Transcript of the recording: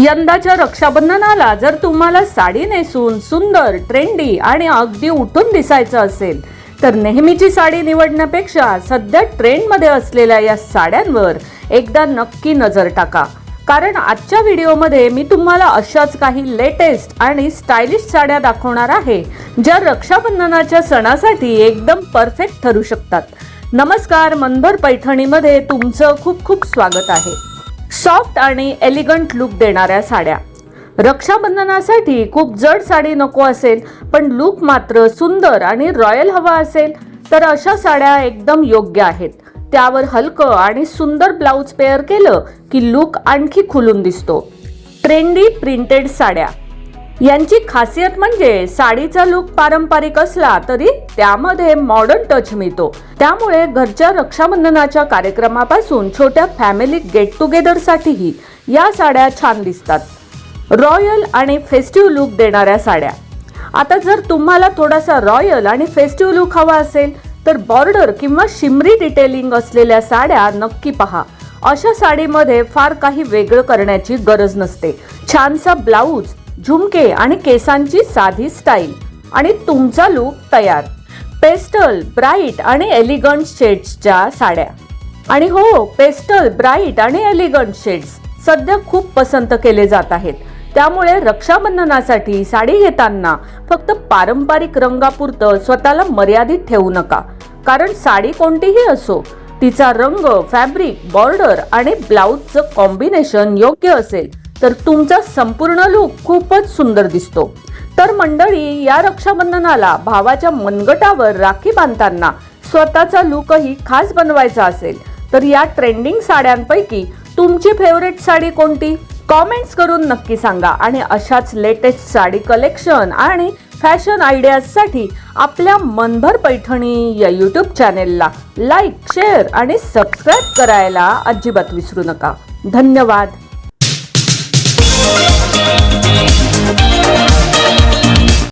यंदाच्या रक्षाबंधनाला जर तुम्हाला साडी नेसून सुंदर, ट्रेंडी आणि अगदी उठून दिसायचं असेल तर नेहमीची साडी निवडण्यापेक्षा सध्या ट्रेंडमध्ये असलेल्या या साड्यांवर एकदा नक्की नजर टाका। कारण आजच्या व्हिडिओमध्ये मी तुम्हाला अशाच काही लेटेस्ट आणि स्टायलिश साड्या दाखवणार आहे ज्या रक्षाबंधनाच्या सणासाठी एकदम परफेक्ट ठरू शकतात। नमस्कार, मनभर पैठणीमध्ये तुमचं खूप खूप स्वागत आहे। सॉफ्ट आणि एलिगंट लुक देणाऱ्या साड्या। रक्षाबंधनासाठी खूप जड साडी नको असेल पण लुक मात्र सुंदर आणि रॉयल हवा असेल तर अशा साड्या एकदम योग्य आहेत। त्यावर हलकं आणि सुंदर ब्लाउज पेअर केलं की लुक आणखी खुलून दिसतो। ट्रेंडी प्रिंटेड साड्या यांची खासियत म्हणजे साडीचा लुक पारंपरिक असला तरी त्यामध्ये मॉडर्न टच मिळतो। त्यामुळे घरच्या रक्षाबंधनाच्या कार्यक्रमापासून छोट्या फॅमिली गेट टुगेदर साठीही या साड्या छान दिसतात। रॉयल आणि फेस्टिव्ह लुक देणाऱ्या साड्या। आता जर तुम्हाला थोडासा रॉयल आणि फेस्टिव्ह लुक हवा असेल तर बॉर्डर किंवा शिमरी डिटेलिंग असलेल्या साड्या नक्की पहा। अशा साडीमध्ये फार काही वेगळं करण्याची गरज नसते। छानसा ब्लाउज, झुमके आणि केसांची साधी स्टाईल आणि तुमचा लुक तयार। पेस्टल, ब्राईट आणि एलिगंट शेड्सच्या साड्या। आणि हो, पेस्टल, ब्राईट आणि एलिगंट शेड्स सध्या खूप पसंत केले जात आहेत। त्यामुळे रक्षाबंधनासाठी साडी घेताना फक्त पारंपरिक रंगापुरतं स्वतःला मर्यादित ठेवू नका। कारण साडी कोणतीही असो, तिचा रंग, फॅब्रिक, बॉर्डर आणि ब्लाउजचं कॉम्बिनेशन योग्य असेल तर तुमचा संपूर्ण लुक खूपच सुंदर दिसतो। तर मंडळी, या रक्षाबंधनाला भावाच्या मनगटावर राखी बांधताना स्वतःचा लुकही खास बनवायचा असेल तर या ट्रेंडिंग साड्यांपैकी तुमची फेवरेट साडी कोणती? कॉमेंट्स करून नक्की सांगा। आणि अशाच लेटेस्ट साडी कलेक्शन आणि फॅशन आयडियाजसाठी आपल्या मनभर पैठणी या यूट्यूब चॅनेलला लाईक, शेअर आणि सबस्क्राईब करायला अजिबात विसरू नका। धन्यवाद।